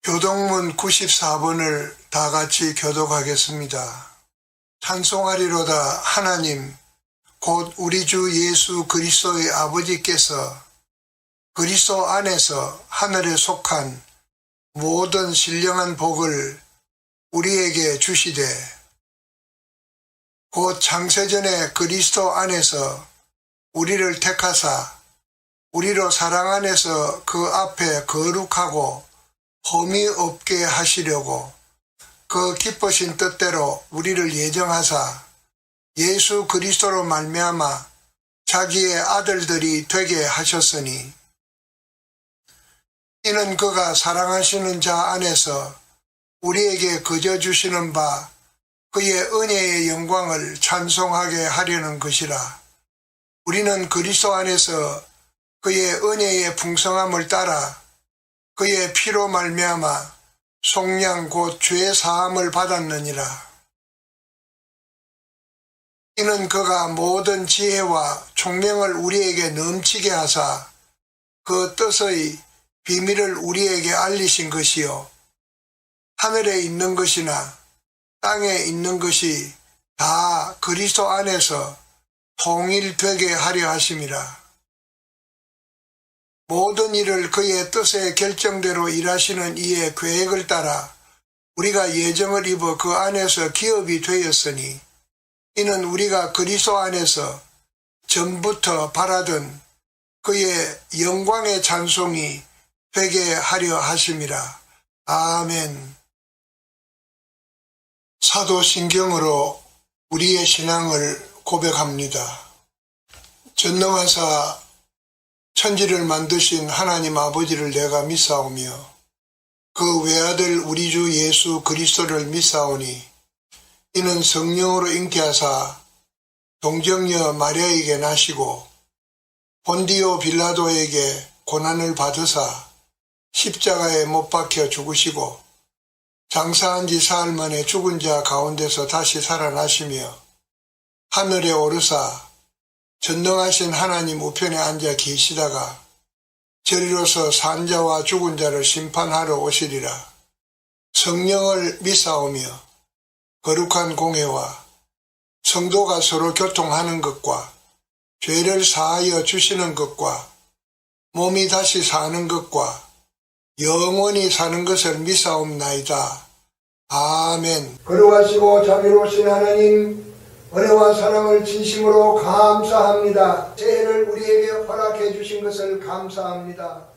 교동문 94번을 다 같이 교독하겠습니다. 찬송하리로다. 하나님, 곧 우리 주 예수 그리스도의 아버지께서 그리스도 안에서 하늘에 속한 모든 신령한 복을 우리에게 주시되, 곧 창세전에 그리스도 안에서 우리를 택하사 우리로 사랑 안에서 그 앞에 거룩하고 흠이 없게 하시려고 그 기쁘신 뜻대로 우리를 예정하사 예수 그리스도로 말미암아 자기의 아들들이 되게 하셨으니, 이는 그가 사랑하시는 자 안에서 우리에게 거저 주시는 바 그의 은혜의 영광을 찬송하게 하려는 것이라. 우리는 그리스도 안에서 그의 은혜의 풍성함을 따라 그의 피로 말미암아 속량 곧 죄 사함을 받았느니라. 이는 그가 모든 지혜와 총명을 우리에게 넘치게 하사 그 뜻의 비밀을 우리에게 알리신 것이요, 하늘에 있는 것이나 땅에 있는 것이 다 그리스도 안에서 통일되게 하려 하심이라. 모든 일을 그의 뜻의 결정대로 일하시는 이의 계획을 따라 우리가 예정을 입어 그 안에서 기업이 되었으니, 이는 우리가 그리스도 안에서 전부터 바라던 그의 영광의 찬송이 되게 하려 하심이라. 아멘. 사도신경으로 우리의 신앙을 고백합니다. 전능하사 천지를 만드신 하나님 아버지를 내가 믿사오며 그 외아들 우리 주 예수 그리스도를 믿사오니, 이는 성령으로 잉태하사 동정녀 마리아에게 나시고 본디오 빌라도에게 고난을 받으사 십자가에 못 박혀 죽으시고 장사한 지 사흘 만에 죽은 자 가운데서 다시 살아나시며 하늘에 오르사 전능하신 하나님 우편에 앉아 계시다가 저리로서 산 자와 죽은 자를 심판하러 오시리라. 성령을 믿사오며 거룩한 공회와 성도가 서로 교통하는 것과 죄를 사하여 주시는 것과 몸이 다시 사는 것과 영원히 사는 것을 믿사옵나이다. 아멘. 거룩하시고 자비로우신 하나님, 은혜와 사랑을 진심으로 감사합니다. 새해를 우리에게 허락해 주신 것을 감사합니다.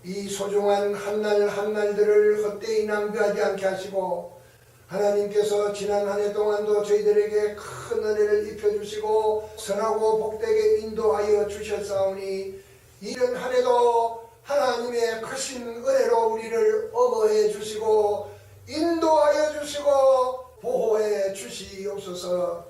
이 소중한 한날 한날들을 헛되이 낭비하지 않게 하시고, 하나님께서 지난 한 해 동안도 저희들에게 큰 은혜를 입혀주시고 선하고 복되게 인도하여 주셨사오니, 이런 한 해도 하나님의 크신 은혜로 우리를 어거해 주시고 인도하여 주시고 보호해 주시옵소서.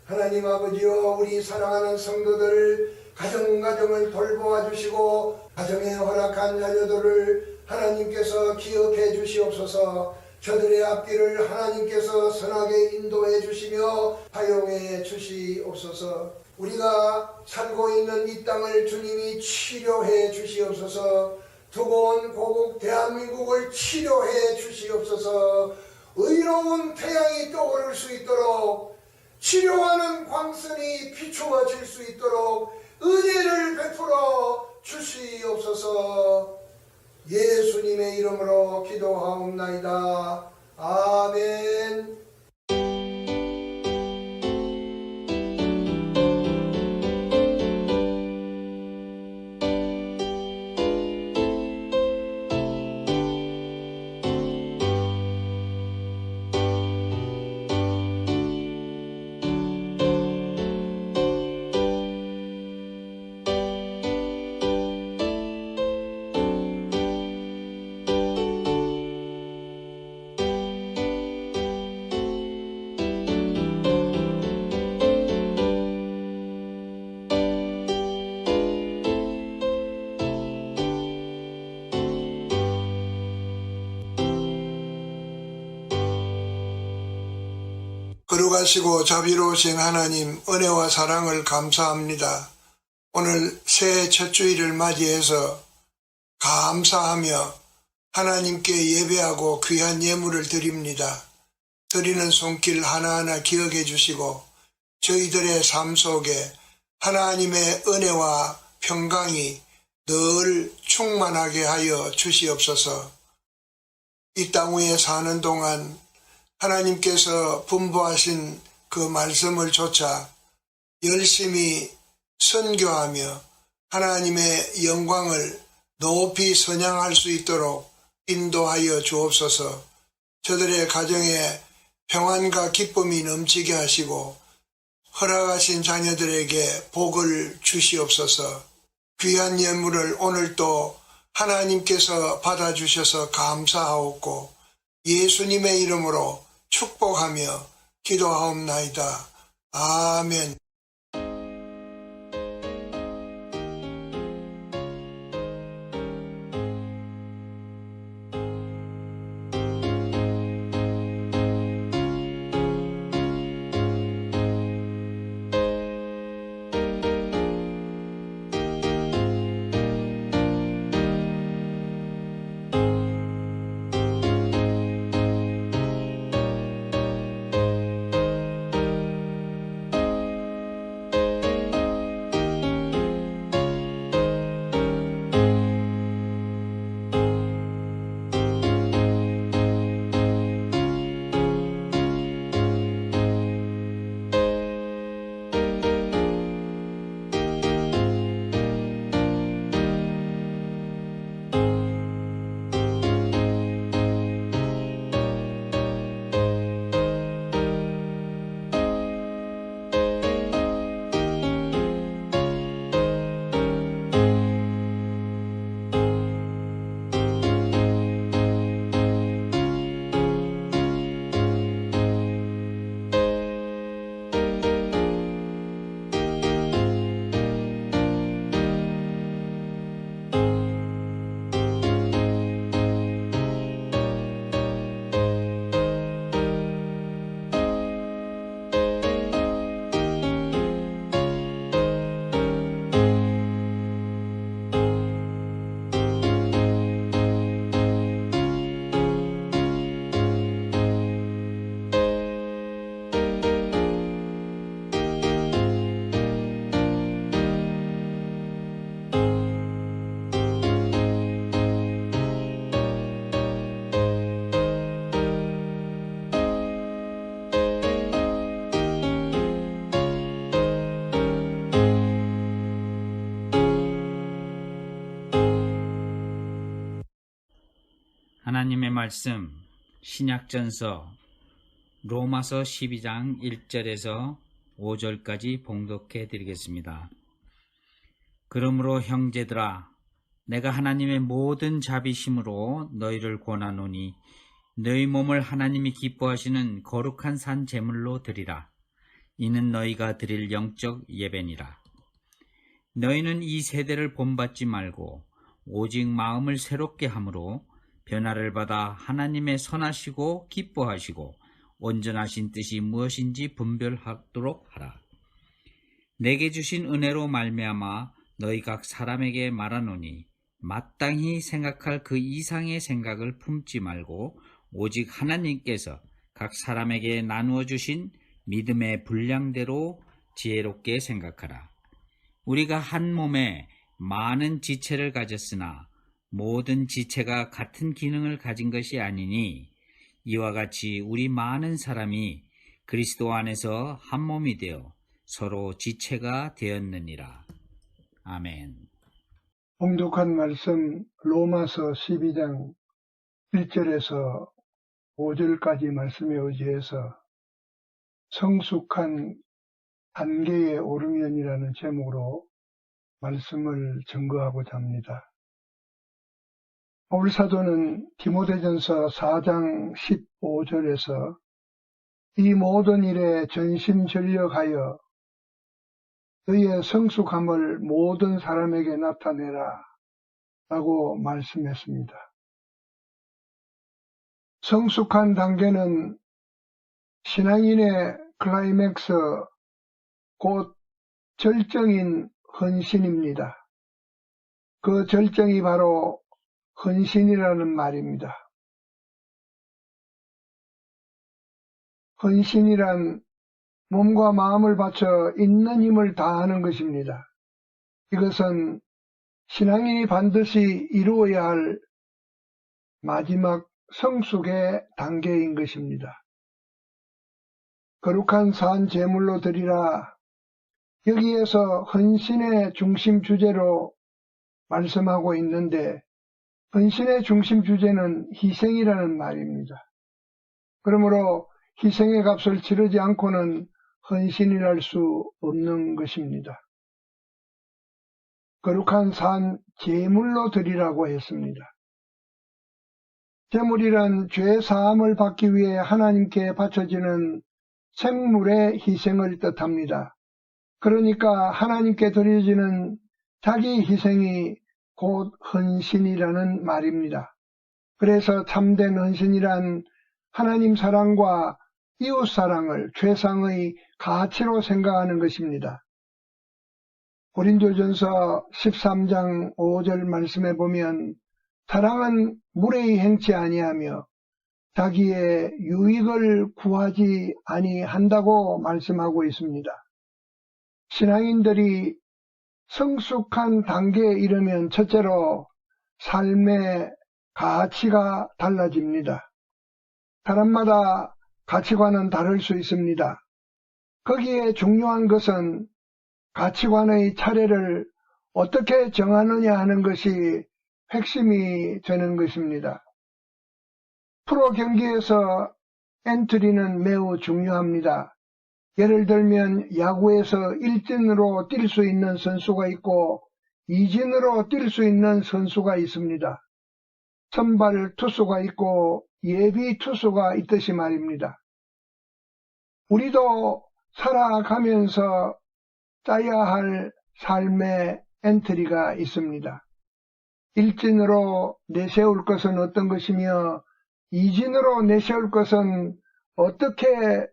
하나님 아버지여, 우리 사랑하는 성도들 가정을 돌보아 주시고 가정에 허락한 자녀들을 하나님께서 기억해 주시옵소서. 저들의 앞길을 하나님께서 선하게 인도해 주시며 사용해 주시옵소서. 우리가 살고 있는 이 땅을 주님이 치료해 주시옵소서. 두고 온 고국 대한민국을 치료해 주시옵소서. 의로운 태양이 떠오를 수 있도록, 치료하는 광선이 비추어질 수 있도록 은혜를 베풀어 주시옵소서. 예수님의 이름으로 기도하옵나이다. 아멘. 거룩하시고 자비로우신 하나님, 은혜와 사랑을 감사합니다. 오늘 새해 첫 주일을 맞이해서 감사하며 하나님께 예배하고 귀한 예물을 드립니다. 드리는 손길 하나하나 기억해 주시고 저희들의 삶 속에 하나님의 은혜와 평강이 늘 충만하게 하여 주시옵소서. 이 땅 위에 사는 동안 하나님께서 분부하신 그 말씀을 좇아 열심히 선교하며 하나님의 영광을 높이 선양할 수 있도록 인도하여 주옵소서. 저들의 가정에 평안과 기쁨이 넘치게 하시고 허락하신 자녀들에게 복을 주시옵소서. 귀한 예물을 오늘도 하나님께서 받아주셔서 감사하옵고 예수님의 이름으로 축복하며 기도하옵나이다. 아멘. 하나님의 말씀 신약전서 로마서 12장 1절에서 5절까지 봉독해 드리겠습니다. 그러므로 형제들아 내가 하나님의 모든 자비심으로 너희를 권하노니 너희 몸을 하나님이 기뻐하시는 거룩한 산 제물로 드리라. 이는 너희가 드릴 영적 예배니라. 너희는 이 세대를 본받지 말고 오직 마음을 새롭게 함으로 변화를 받아 하나님의 선하시고 기뻐하시고 온전하신 뜻이 무엇인지 분별하도록 하라. 내게 주신 은혜로 말미암아 너희 각 사람에게 말하노니 마땅히 생각할 그 이상의 생각을 품지 말고 오직 하나님께서 각 사람에게 나누어 주신 믿음의 분량대로 지혜롭게 생각하라. 우리가 한 몸에 많은 지체를 가졌으나 모든 지체가 같은 기능을 가진 것이 아니니 이와 같이 우리 많은 사람이 그리스도 안에서 한 몸이 되어 서로 지체가 되었느니라. 아멘. 봉독한 말씀 로마서 12장 1절에서 5절까지 말씀에 의지해서 성숙한 단계에 오르면이라는 제목으로 말씀을 증거하고자 합니다. 바울 사도는 디모데전서 4장 15절에서 이 모든 일에 전심전력하여 너희의 성숙함을 모든 사람에게 나타내라 라고 말씀했습니다. 성숙한 단계는 신앙인의 클라이맥스 곧 절정인 헌신입니다. 그 절정이 바로 헌신이라는 말입니다. 헌신이란 몸과 마음을 바쳐 있는 힘을 다하는 것입니다. 이것은 신앙인이 반드시 이루어야 할 마지막 성숙의 단계인 것입니다. 거룩한 산 제물로 드리라. 여기에서 헌신의 중심 주제로 말씀하고 있는데 헌신의 중심 주제는 희생이라는 말입니다. 그러므로 희생의 값을 치르지 않고는 헌신이랄 수 없는 것입니다. 거룩한 산 제물로 드리라고 했습니다. 제물이란 죄 사함을 받기 위해 하나님께 바쳐지는 생물의 희생을 뜻합니다. 그러니까 하나님께 드려지는 자기 희생이 곧 헌신이라는 말입니다. 그래서 참된 헌신이란 하나님 사랑과 이웃 사랑을 최상의 가치로 생각하는 것입니다. 고린도전서 13장 5절 말씀에 보면 사랑은 무례히 행치 아니하며 자기의 유익을 구하지 아니한다고 말씀하고 있습니다. 신앙인들이 성숙한 단계에 이르면 첫째로 삶의 가치가 달라집니다. 사람마다 가치관은 다를 수 있습니다. 거기에 중요한 것은 가치관의 차례를 어떻게 정하느냐 하는 것이 핵심이 되는 것입니다. 프로 경기에서 엔트리는 매우 중요합니다. 예를 들면 야구에서 1진으로 뛸 수 있는 선수가 있고 2진으로 뛸 수 있는 선수가 있습니다. 선발 투수가 있고 예비 투수가 있듯이 말입니다. 우리도 살아가면서 짜야 할 삶의 엔트리가 있습니다. 1진으로 내세울 것은 어떤 것이며 2진으로 내세울 것은 어떻게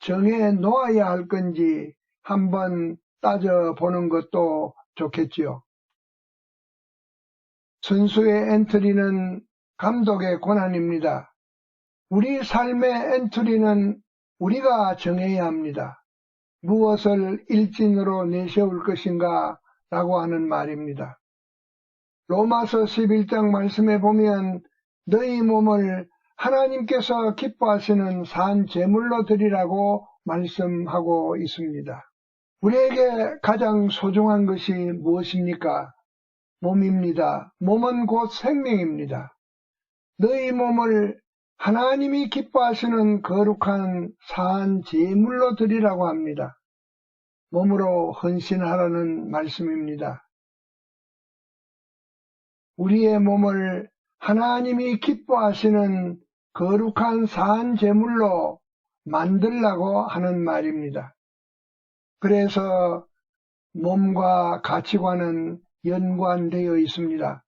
정해 놓아야 할 건지 한번 따져보는 것도 좋겠지요. 선수의 엔트리는 감독의 권한입니다. 우리 삶의 엔트리는 우리가 정해야 합니다. 무엇을 1진으로 내세울 것인가 라고 하는 말입니다. 로마서 11장 말씀에 보면 너희 몸을 하나님께서 기뻐하시는 산 제물로 드리라고 말씀하고 있습니다. 우리에게 가장 소중한 것이 무엇입니까? 몸입니다. 몸은 곧 생명입니다. 너희 몸을 하나님이 기뻐하시는 거룩한 산 제물로 드리라고 합니다. 몸으로 헌신하라는 말씀입니다. 우리의 몸을 하나님이 기뻐하시는 거룩한 산 제물로 만들라고 하는 말입니다. 그래서 몸과 가치관은 연관되어 있습니다.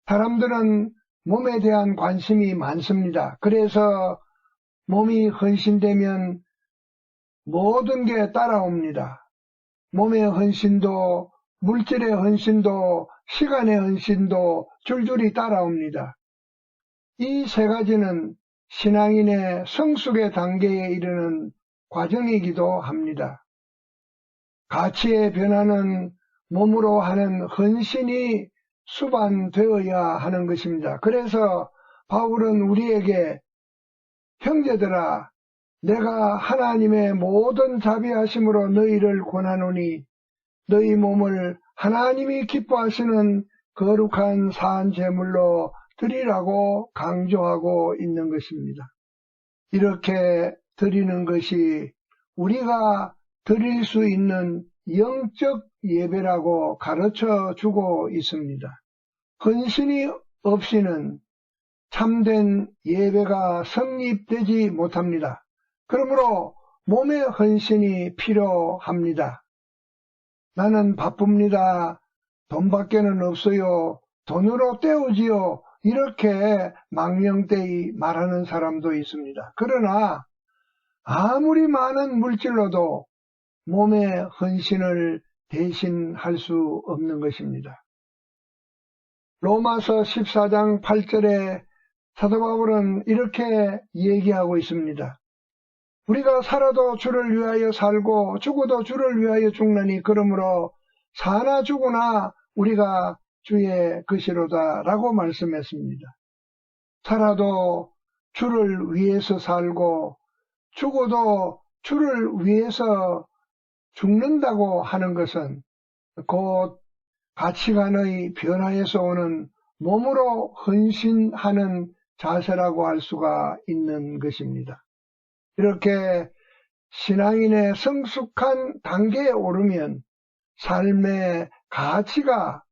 사람들은 몸에 대한 관심이 많습니다. 그래서 몸이 헌신되면 모든 게 따라옵니다. 몸의 헌신도, 물질의 헌신도, 시간의 헌신도 줄줄이 따라옵니다. 이 세 가지는 신앙인의 성숙의 단계에 이르는 과정이기도 합니다. 가치의 변화는 몸으로 하는 헌신이 수반되어야 하는 것입니다. 그래서 바울은 우리에게 형제들아 내가 하나님의 모든 자비하심으로 너희를 권하노니 너희 몸을 하나님이 기뻐하시는 거룩한 산 제물로 드리라고 강조하고 있는 것입니다. 이렇게 드리는 것이 우리가 드릴 수 있는 영적 예배라고 가르쳐 주고 있습니다. 헌신이 없이는 참된 예배가 성립되지 못합니다. 그러므로 몸의 헌신이 필요합니다. 나는 바쁩니다. 돈밖에는 없어요. 돈으로 때우지요. 이렇게 망령되이 말하는 사람도 있습니다. 그러나 아무리 많은 물질로도 몸의 헌신을 대신할 수 없는 것입니다. 로마서 14장 8절에 사도 바울은 이렇게 얘기하고 있습니다. 우리가 살아도 주를 위하여 살고 죽어도 주를 위하여 죽나니 그러므로 사나 죽으나 우리가 주의 것이로다 라고 말씀했습니다. 살아도 주를 위해서 살고 죽어도 주를 위해서 죽는다고 하는 것은 곧 가치관의 변화에서 오는 몸으로 헌신하는 자세라고 할 수가 있는 것입니다. 이렇게 신앙인의 성숙한 단계에 오르면 삶의 가치가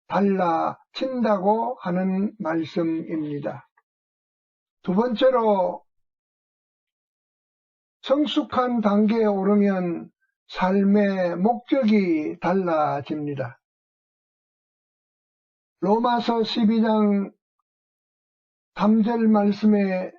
달라진다고 하는 말씀입니다. 두 번째로 성숙한 단계에 오르면 삶의 목적이 달라집니다. 로마서 12장 3절 말씀에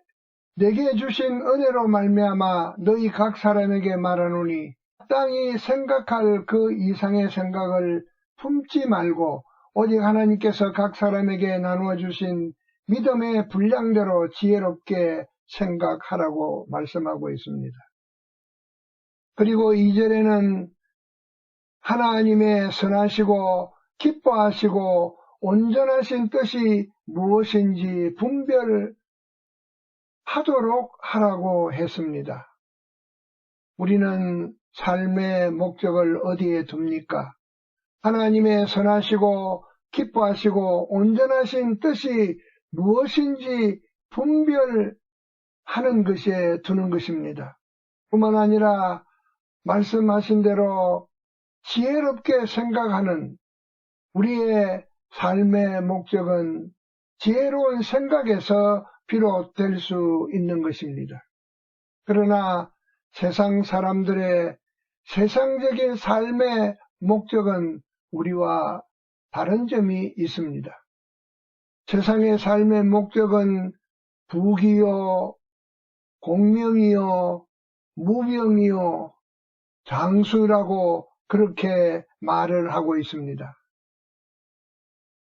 내게 주신 은혜로 말미암아 너희 각 사람에게 말하노니 땅이 생각할 그 이상의 생각을 품지 말고 오직 하나님께서 각 사람에게 나누어 주신 믿음의 분량대로 지혜롭게 생각하라고 말씀하고 있습니다. 그리고 2절에는 하나님의 선하시고 기뻐하시고 온전하신 뜻이 무엇인지 분별하도록 하라고 했습니다. 우리는 삶의 목적을 어디에 둡니까? 하나님의 선하시고 기뻐하시고 온전하신 뜻이 무엇인지 분별하는 것에 두는 것입니다. 뿐만 아니라 말씀하신 대로 지혜롭게 생각하는 우리의 삶의 목적은 지혜로운 생각에서 비롯될 수 있는 것입니다. 그러나 세상 사람들의 세상적인 삶의 목적은 우리와 다른 점이 있습니다. 세상의 삶의 목적은 부귀요, 공명이요, 무병이요, 장수라고 그렇게 말을 하고 있습니다.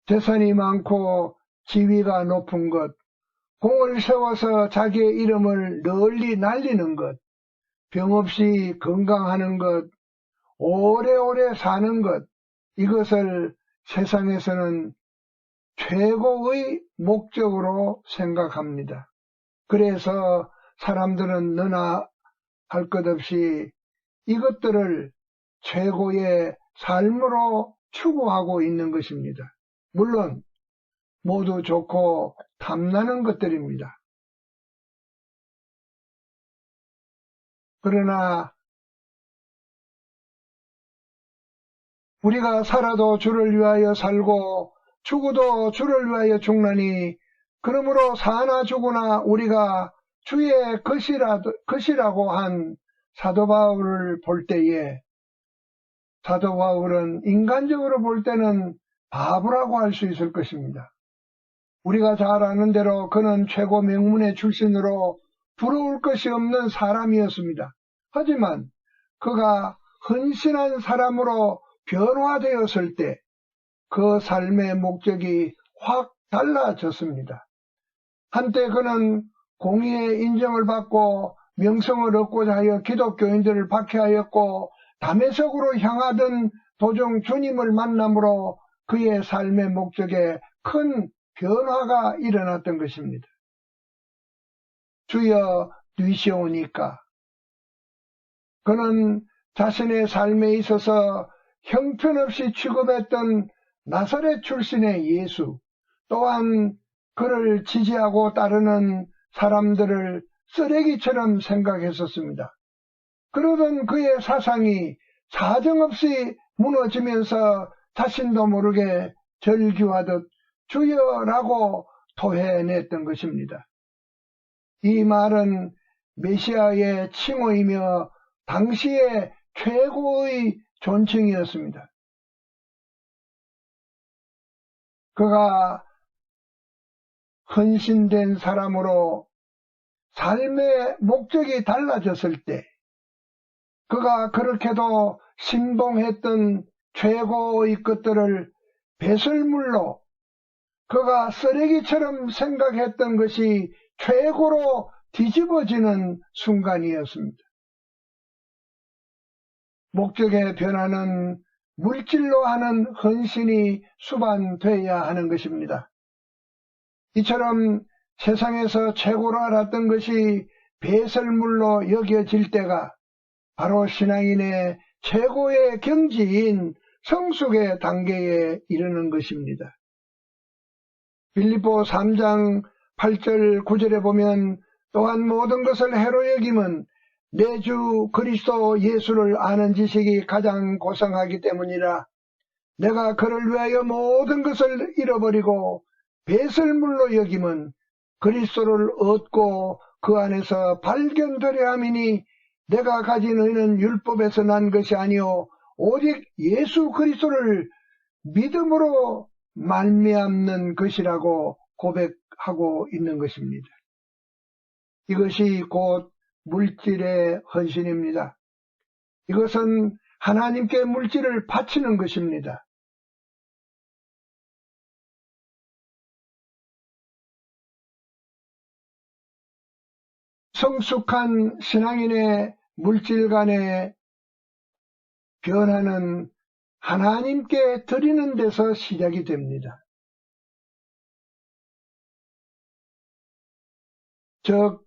재산이 많고 지위가 높은 것, 공을 세워서 자기의 이름을 널리 날리는 것, 병 없이 건강하는 것, 오래오래 사는 것, 이것을 세상에서는 최고의 목적으로 생각합니다. 그래서 사람들은 너나 할 것 없이 이것들을 최고의 삶으로 추구하고 있는 것입니다. 물론 모두 좋고 탐나는 것들입니다. 그러나 우리가 살아도 주를 위하여 살고 죽어도 주를 위하여 죽나니 그러므로 사나 죽으나 우리가 주의 것이라고 한 사도 바울을 볼 때에 사도 바울은 인간적으로 볼 때는 바보라고 할 수 있을 것입니다. 우리가 잘 아는 대로 그는 최고 명문의 출신으로 부러울 것이 없는 사람이었습니다. 하지만 그가 헌신한 사람으로 변화되었을 때 그 삶의 목적이 확 달라졌습니다. 한때 그는 공의의 인정을 받고 명성을 얻고자 하여 기독교인들을 박해하였고 다메섹으로 향하던 도중 주님을 만남으로 그의 삶의 목적에 큰 변화가 일어났던 것입니다. 주여 뒤시오니까 그는 자신의 삶에 있어서 형편없이 취급했던 나사렛 출신의 예수, 또한 그를 지지하고 따르는 사람들을 쓰레기처럼 생각했었습니다. 그러던 그의 사상이 사정없이 무너지면서 자신도 모르게 절규하듯 주여라고 토해냈던 것입니다. 이 말은 메시아의 칭호이며 당시의 최고의 존칭이었습니다. 그가 헌신된 사람으로 삶의 목적이 달라졌을 때 그가 그렇게도 신봉했던 최고의 것들을 배설물로 그가 쓰레기처럼 생각했던 것이 최고로 뒤집어지는 순간이었습니다. 목적의 변화는 물질로 하는 헌신이 수반되어야 하는 것입니다. 이처럼 세상에서 최고로 알았던 것이 배설물로 여겨질 때가 바로 신앙인의 최고의 경지인 성숙의 단계에 이르는 것입니다. 빌립보 3장 8절 9절에 보면 또한 모든 것을 해로 여김은 내 주 그리스도 예수를 아는 지식이 가장 고상하기 때문이라. 내가 그를 위하여 모든 것을 잃어버리고 배설물로 여김은 그리스도를 얻고 그 안에서 발견되려 함이니 내가 가진 의는 율법에서 난 것이 아니요 오직 예수 그리스도를 믿음으로 말미암는 것이라고 고백하고 있는 것입니다. 이것이 곧 물질의 헌신입니다. 이것은 하나님께 물질을 바치는 것입니다. 성숙한 신앙인의 물질 간의 변화는 하나님께 드리는 데서 시작이 됩니다. 즉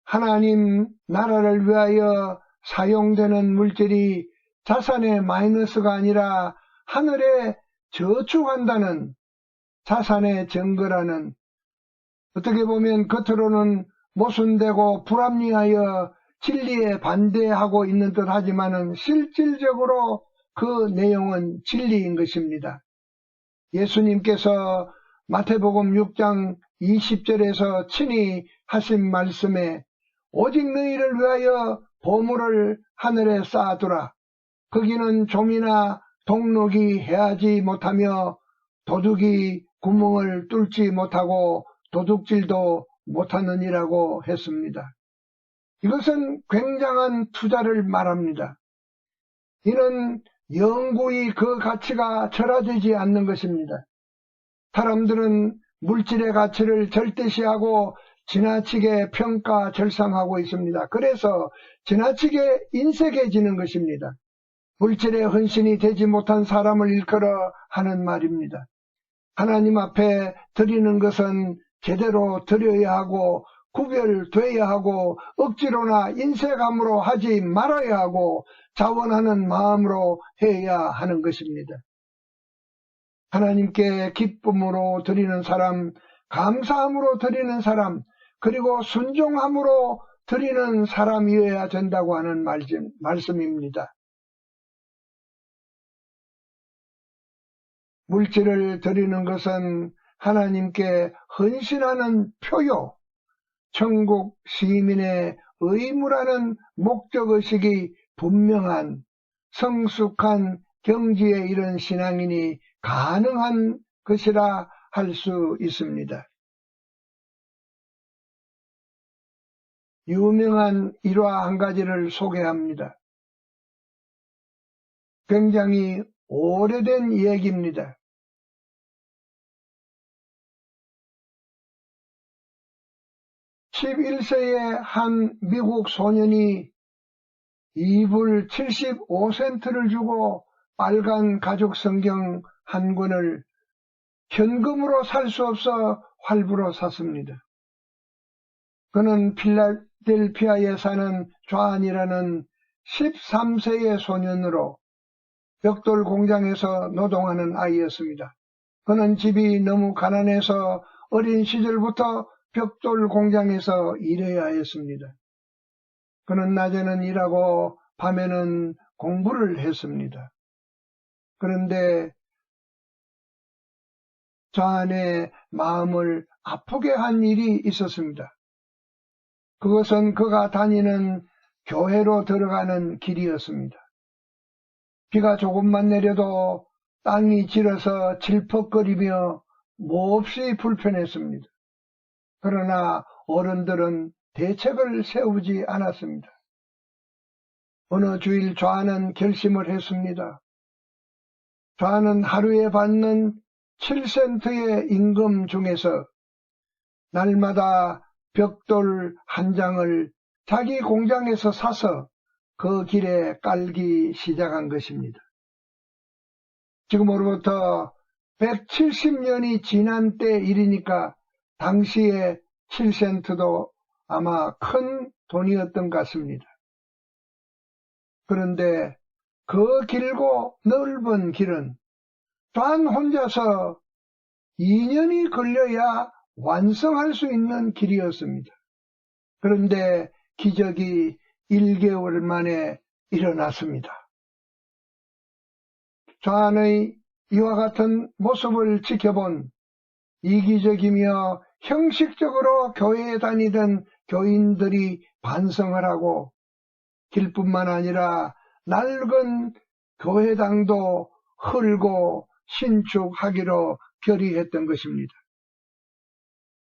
하나님 나라를 위하여 사용되는 물질이 자산의 마이너스가 아니라 하늘에 저축한다는 자산의 증거라는, 어떻게 보면 겉으로는 모순되고 불합리하여 진리에 반대하고 있는 듯 하지만은 실질적으로 그 내용은 진리인 것입니다. 예수님께서 마태복음 6장 20절에서 친히 하신 말씀에 오직 너희를 위하여 보물을 하늘에 쌓아두라. 거기는 좀이나 동록이 해하지 못하며 도둑이 구멍을 뚫지 못하고 도둑질도 못하느니라고 했습니다. 이것은 굉장한 투자를 말합니다. 이는 영구히 그 가치가 절하되지 않는 것입니다. 사람들은 물질의 가치를 절대시하고 지나치게 평가 절상하고 있습니다. 그래서 지나치게 인색해지는 것입니다. 물질의 헌신이 되지 못한 사람을 일컬어 하는 말입니다. 하나님 앞에 드리는 것은 제대로 드려야 하고 구별돼야 하고 억지로나 인색함으로 하지 말아야 하고 자원하는 마음으로 해야 하는 것입니다. 하나님께 기쁨으로 드리는 사람, 감사함으로 드리는 사람, 그리고 순종함으로 드리는 사람이어야 된다고 하는 말씀입니다. 물질을 드리는 것은 하나님께 헌신하는 표요, 천국 시민의 의무라는 목적의식이 분명한 성숙한 경지에 이른 신앙인이 가능한 것이라 할 수 있습니다. 유명한 일화 한 가지를 소개합니다. 굉장히 오래된 얘기입니다. 11세의 한 미국 소년이 이불 75센트를 주고 빨간 가죽 성경 한 권을 현금으로 살 수 없어 활부로 샀습니다. 그는 필라델피아에 사는 존이라는 13세의 소년으로 벽돌 공장에서 노동하는 아이였습니다. 그는 집이 너무 가난해서 어린 시절부터 벽돌 공장에서 일해야 했습니다. 그는 낮에는 일하고 밤에는 공부를 했습니다. 그런데 존의 마음을 아프게 한 일이 있었습니다. 그것은 그가 다니는 교회로 들어가는 길이었습니다. 비가 조금만 내려도 땅이 질어서 질퍽거리며 몹시 불편했습니다. 그러나 어른들은 대책을 세우지 않았습니다. 어느 주일 존은 결심을 했습니다. 존은 하루에 받는 7센트의 임금 중에서 날마다 벽돌 한 장을 자기 공장에서 사서 그 길에 깔기 시작한 것입니다. 지금으로부터 170년이 지난 때 일이니까 당시에 7센트도 아마 큰 돈이었던 것 같습니다. 그런데 그 길고 넓은 길은 단 혼자서 2년이 걸려야 완성할 수 있는 길이었습니다. 그런데 기적이 1개월 만에 일어났습니다. 좌안의 이와 같은 모습을 지켜본 이기적이며 형식적으로 교회에 다니던 교인들이 반성을 하고 길뿐만 아니라 낡은 교회당도 헐고 신축하기로 결의했던 것입니다.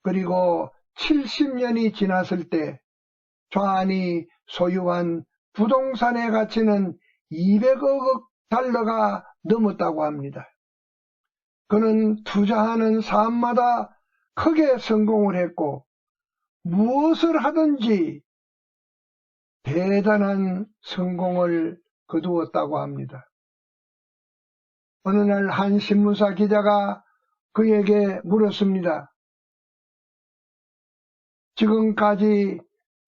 그리고 70년이 지났을 때 좌안이 소유한 부동산의 가치는 200억 달러가 넘었다고 합니다. 그는 투자하는 사업마다 크게 성공을 했고 무엇을 하든지 대단한 성공을 거두었다고 합니다. 어느 날 한 신문사 기자가 그에게 물었습니다. 지금까지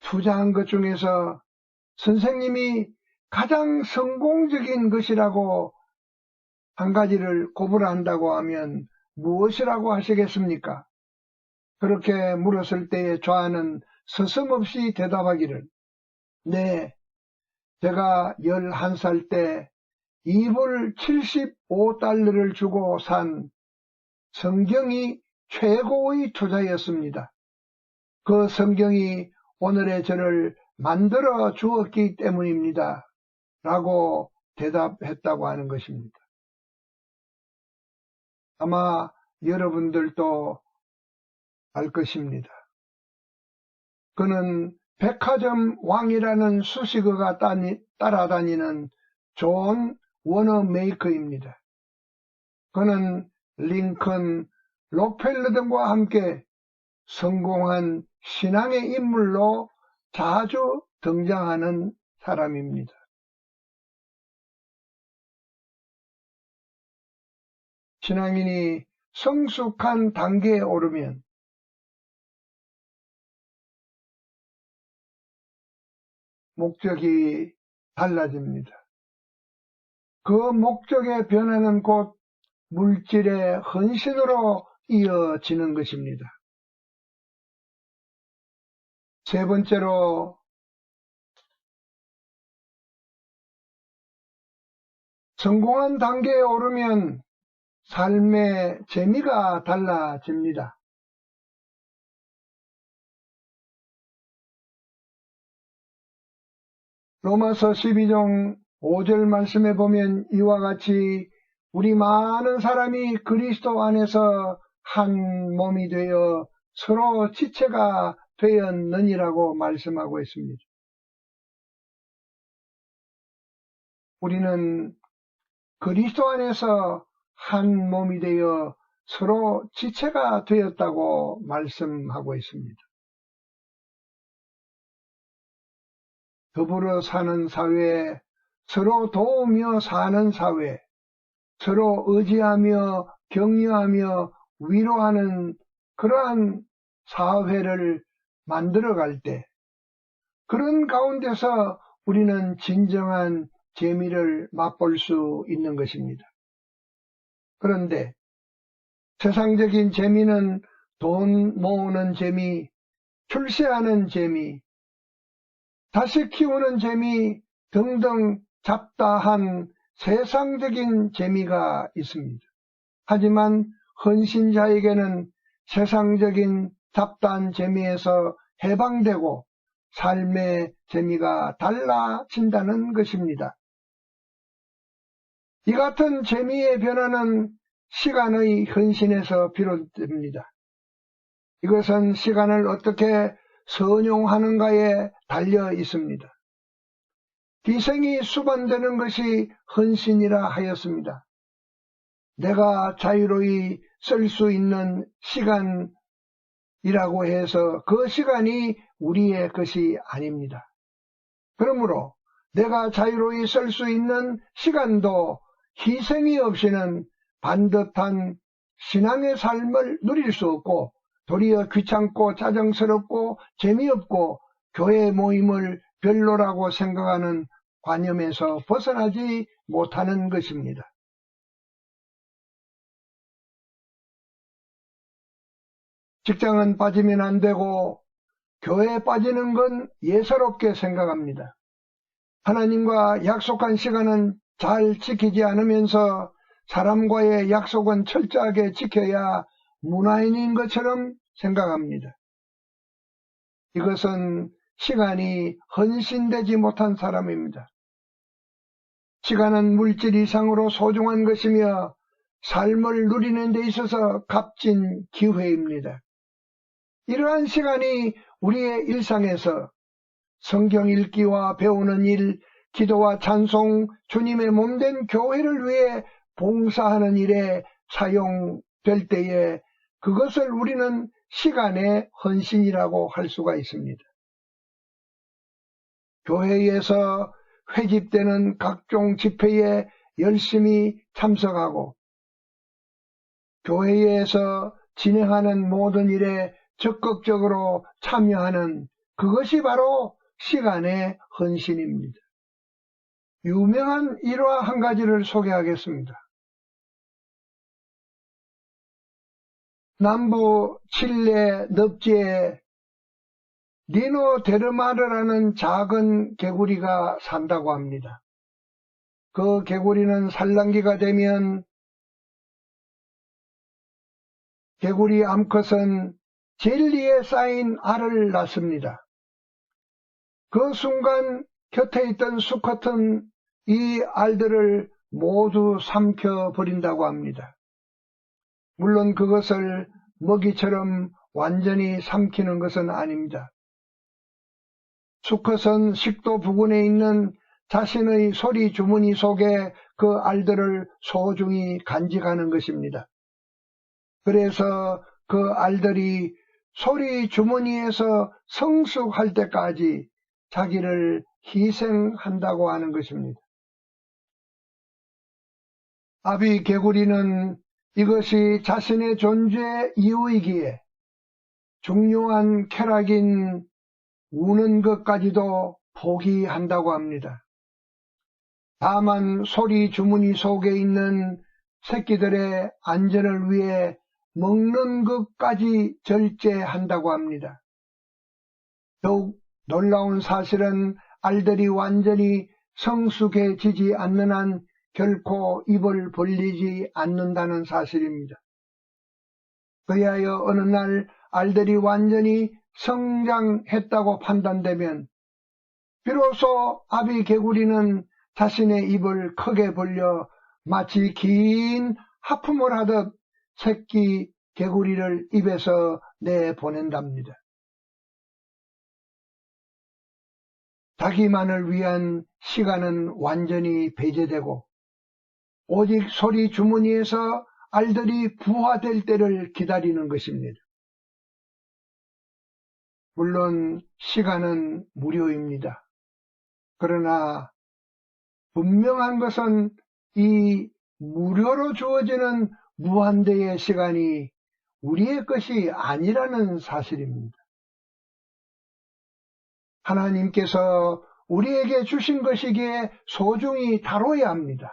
투자한 것 중에서 선생님이 가장 성공적인 것이라고 한 가지를 고불한다고 하면 무엇이라고 하시겠습니까? 그렇게 물었을 때에 좌안은 서슴없이 대답하기를, 네, 제가 11살 때 이불 75달러를 주고 산 성경이 최고의 투자였습니다. 그 성경이 오늘의 저를 만들어 주었기 때문입니다. 라고 대답했다고 하는 것입니다. 아마 여러분들도 알 것입니다. 그는 백화점 왕이라는 수식어가 따라다니는 존 워너메이커입니다. 그는 링컨, 록펠러 등과 함께 성공한 신앙의 인물로 자주 등장하는 사람입니다. 신앙인이 성숙한 단계에 오르면 목적이 달라집니다. 그 목적의 변화는 곧 물질의 헌신으로 이어지는 것입니다. 세 번째로 성공한 단계에 오르면 삶의 재미가 달라집니다. 로마서 12장 5절 말씀에 보면 이와 같이 우리 많은 사람이 그리스도 안에서 한 몸이 되어 서로 지체가 되었느니라고 말씀하고 있습니다. 우리는 그리스도 안에서 한 몸이 되어 서로 지체가 되었다고 말씀하고 있습니다. 더불어 사는 사회, 서로 도우며 사는 사회, 서로 의지하며 격려하며 위로하는 그러한 사회를 만들어갈 때 그런 가운데서 우리는 진정한 재미를 맛볼 수 있는 것입니다. 그런데 세상적인 재미는 돈 모으는 재미, 출세하는 재미, 자식 키우는 재미 등등 잡다한 세상적인 재미가 있습니다. 하지만 헌신자에게는 세상적인 잡다한 재미에서 해방되고 삶의 재미가 달라진다는 것입니다. 이 같은 재미의 변화는 시간의 헌신에서 비롯됩니다. 이것은 시간을 어떻게 선용하는가에 달려 있습니다. 희생이 수반되는 것이 헌신이라 하였습니다. 내가 자유로이 쓸 수 있는 시간이라고 해서 그 시간이 우리의 것이 아닙니다. 그러므로 내가 자유로이 쓸 수 있는 시간도 희생이 없이는 반듯한 신앙의 삶을 누릴 수 없고 도리어 귀찮고 짜증스럽고 재미없고 교회 모임을 별로라고 생각하는 관념에서 벗어나지 못하는 것입니다. 직장은 빠지면 안 되고 교회에 빠지는 건 예사롭게 생각합니다. 하나님과 약속한 시간은 잘 지키지 않으면서 사람과의 약속은 철저하게 지켜야 문화인인 것처럼 생각합니다. 이것은 시간이 헌신되지 못한 사람입니다. 시간은 물질 이상으로 소중한 것이며 삶을 누리는 데 있어서 값진 기회입니다. 이러한 시간이 우리의 일상에서 성경 읽기와 배우는 일, 기도와 찬송, 주님의 몸된 교회를 위해 봉사하는 일에 사용될 때에 그것을 우리는 시간의 헌신이라고 할 수가 있습니다. 교회에서 회집되는 각종 집회에 열심히 참석하고 교회에서 진행하는 모든 일에 적극적으로 참여하는 그것이 바로 시간의 헌신입니다. 유명한 일화 한 가지를 소개하겠습니다. 남부 칠레 늪지에 리노 데르마르라는 작은 개구리가 산다고 합니다. 그 개구리는 산란기가 되면 개구리 암컷은 젤리에 쌓인 알을 낳습니다. 그 순간 곁에 있던 수컷은 이 알들을 모두 삼켜버린다고 합니다. 물론 그것을 먹이처럼 완전히 삼키는 것은 아닙니다. 수컷은 식도 부근에 있는 자신의 소리 주머니 속에 그 알들을 소중히 간직하는 것입니다. 그래서 그 알들이 소리 주머니에서 성숙할 때까지 자기를 희생한다고 하는 것입니다. 아비 개구리는 이것이 자신의 존재 이유이기에 중요한 쾌락인 우는 것까지도 포기한다고 합니다. 다만 소리 주머니 속에 있는 새끼들의 안전을 위해 먹는 것까지 절제한다고 합니다. 더욱 놀라운 사실은 알들이 완전히 성숙해지지 않는 한 결코 입을 벌리지 않는다는 사실입니다. 그리하여 어느 날 알들이 완전히 성장했다고 판단되면 비로소 아비 개구리는 자신의 입을 크게 벌려 마치 긴 하품을 하듯 새끼 개구리를 입에서 내보낸답니다. 자기만을 위한 시간은 완전히 배제되고 오직 소리 주머니에서 알들이 부화될 때를 기다리는 것입니다. 물론 시간은 무료입니다. 그러나 분명한 것은 이 무료로 주어지는 무한대의 시간이 우리의 것이 아니라는 사실입니다. 하나님께서 우리에게 주신 것이기에 소중히 다뤄야 합니다.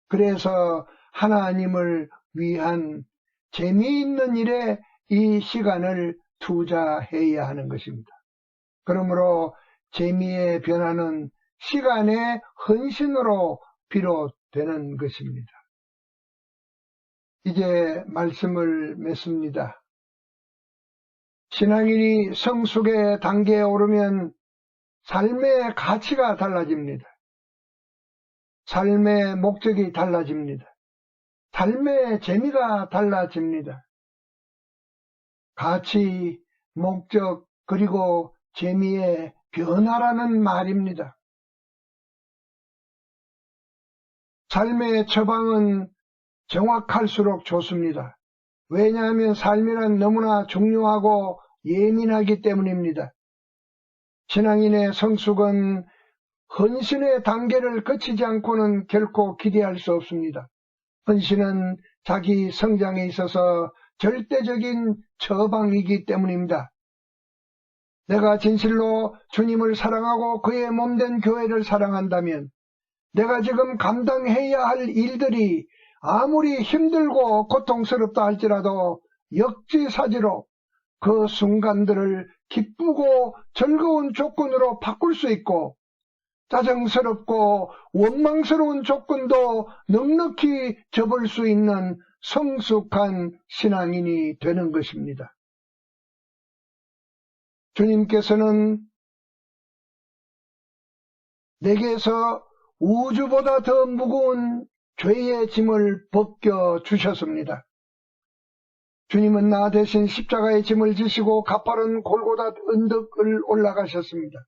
그래서 하나님을 위한 재미있는 일에 이 시간을 투자해야 하는 것입니다. 그러므로 재미의 변화는 시간의 헌신으로 비롯되는 것입니다. 이제 말씀을 맺습니다. 신앙인이 성숙의 단계에 오르면 삶의 가치가 달라집니다. 삶의 목적이 달라집니다. 삶의 재미가 달라집니다. 가치, 목적, 그리고 재미의 변화라는 말입니다. 삶의 처방은 정확할수록 좋습니다. 왜냐하면 삶이란 너무나 중요하고 예민하기 때문입니다. 신앙인의 성숙은 헌신의 단계를 거치지 않고는 결코 기대할 수 없습니다. 헌신은 자기 성장에 있어서 절대적인 처방이기 때문입니다. 내가 진실로 주님을 사랑하고 그의 몸된 교회를 사랑한다면 내가 지금 감당해야 할 일들이 아무리 힘들고 고통스럽다 할지라도 역지사지로 그 순간들을 기쁘고 즐거운 조건으로 바꿀 수 있고 짜증스럽고 원망스러운 조건도 넉넉히 접을 수 있는 성숙한 신앙인이 되는 것입니다. 주님께서는 내게서 우주보다 더 무거운 죄의 짐을 벗겨 주셨습니다. 주님은 나 대신 십자가의 짐을 지시고 가파른 골고다 언덕을 올라가셨습니다.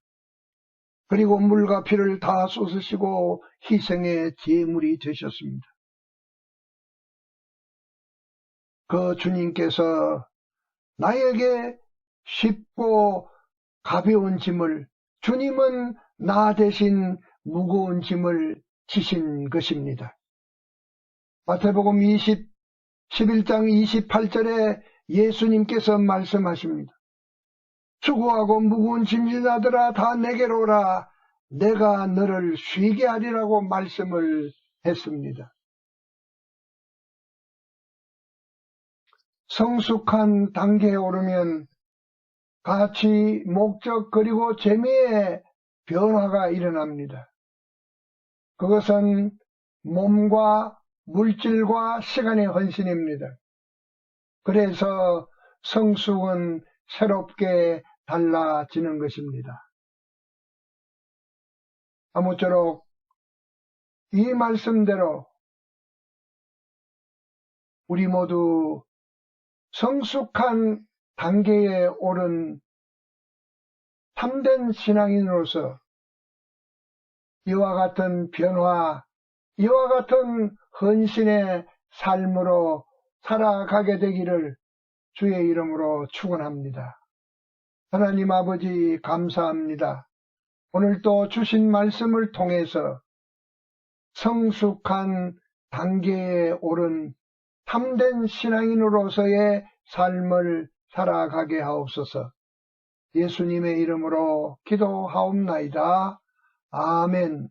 그리고 물과 피를 다 쏟으시고 희생의 제물이 되셨습니다. 그 주님께서 나에게 쉽고 가벼운 짐을, 주님은 나 대신 무거운 짐을 지신 것입니다. 마태복음 11장 28절에 예수님께서 말씀하십니다. 수고하고 무거운 짐진 자들아 다 내게로 오라. 내가 너를 쉬게 하리라고 말씀을 했습니다. 성숙한 단계에 오르면 가치, 목적 그리고 재미의 변화가 일어납니다. 그것은 몸과 물질과 시간의 헌신입니다. 그래서 성숙은 새롭게 달라지는 것입니다. 아무쪼록 이 말씀대로 우리 모두 성숙한 단계에 오른 참된 신앙인으로서 이와 같은 변화, 이와 같은 헌신의 삶으로 살아가게 되기를 주의 이름으로 축원합니다. 하나님 아버지 감사합니다. 오늘 또 주신 말씀을 통해서 성숙한 단계에 오른 참된 신앙인으로서의 삶을 살아가게 하옵소서. 예수님의 이름으로 기도하옵나이다. 아멘.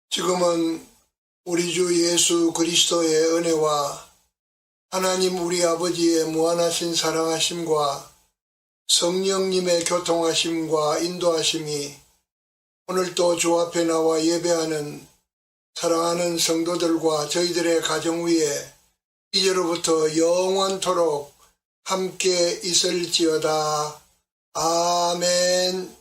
지금은 우리 주 예수 그리스도의 은혜와 하나님 우리 아버지의 무한하신 사랑하심과 성령님의 교통하심과 인도하심이 오늘도 주 앞에 나와 예배하는 사랑하는 성도들과 저희들의 가정 위에 이제로부터 영원토록 함께 있을지어다. 아멘.